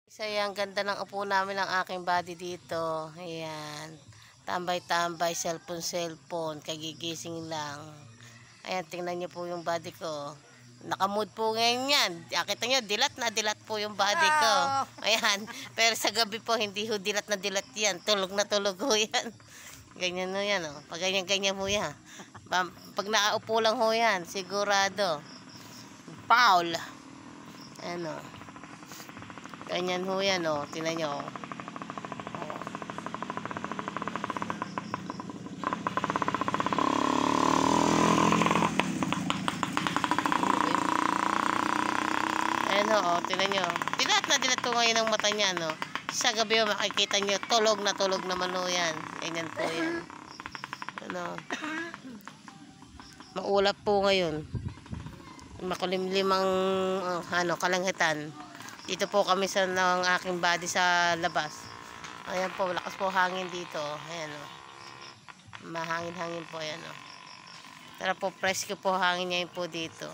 Ang ganda ng upo namin ng aking body dito. Ayan. Tambay-tambay, cellphone, kagigising lang. Ayan, tingnan niyo po yung body ko. Nakamood po ngayon yan. Nakita niyo, dilat po yung body ko. Ayan. Pero sa gabi po, hindi ho dilat na dilat yan. Tulog na tulog ho yan. Ganyan ho yan, oh. Pag ganyan ho yan. Pag nakaupo lang ho yan, sigurado. Paul. Ano. Ganyan ho yan, oh. Tingnan nyo, oh. Ayan ho, oh. Tingnan nyo. Dilat na dilat ko ngayon ang mata niya, no. Sa gabi, oh, makikita nyo, tulog naman ho yan. Ganyan po yan. Ano. Maulap po ngayon. Makulimlimang kalangitan. Dito po kami sa ng aking body sa labas. Ayan po, lakas po hangin dito. Ayan o. Mahangin-hangin po, ayan o. Tara po, presko po hangin niya po dito.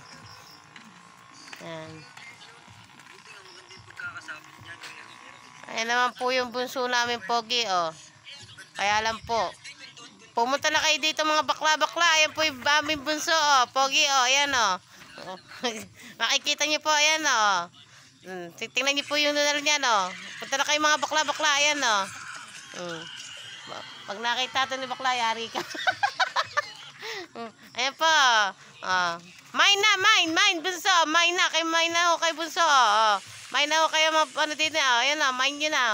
Ayan. Ayan naman po yung bunso namin, Pogi, o. Kaya lang po. Pumunta na kayo dito mga bakla-bakla. Ayan po yung aming bunso, o. Pogi, o. Ayan o. Makikita niyo po, ayan o. Tingnan niyo po yung lunar niya, no. Punta na kayo mga bakla-bakla, ayan, no. Pag nakita ito ni bakla, yari ka. Ayan po. Mine, bunso. Mine na, kay bunso. Mine na ho kayo, ano dito, ayan na, mine nyo na.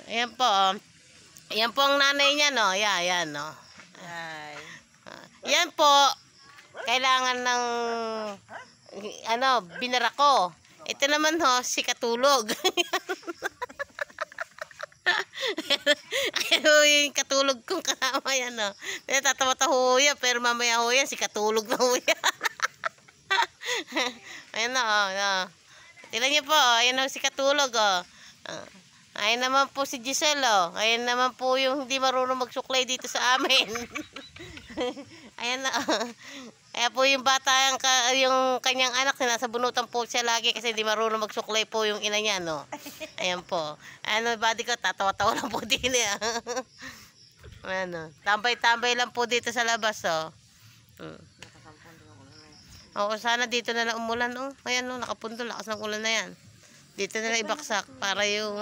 Ayan po. Ayan po ang nanay niya, no. Ayan, no. Yan po. Kailangan ng binara ko. Ito naman ho, si katulog. Ayan ho yung katulog kong kasama yan ho. Natatawa-tawa ho yan, pero mamaya ho yan, si katulog na ho yan. Ayan ho. Tignan niyo po, ayan ho si katulog ho. Ayan naman po si Giselle ho. Ayan naman po yung hindi marunong magsuklay dito sa amin. Ayan na. Kaya po yung bata, yung kanyang anak, nasa bunutan po siya lagi kasi hindi marunong magsuklay po yung ina niya, no? Ayan po. Ano, body ko, tatawa-tawa lang po din eh. Ano, tambay-tambay lang po dito sa labas, oh. Oo, sana dito na lang umulan, oh. Ayan, oh, nakapundol, lakas ng ulan na yan. Dito na lang ibaksak para yung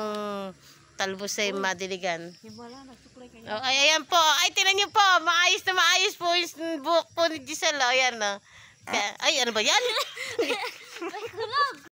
talbos ay madiligan. Oh, ay, ayan po. Ay, tinan niyo po. Maayos po yung buhok po ni Giselle. Ayan, no. Ay, ano ba yan?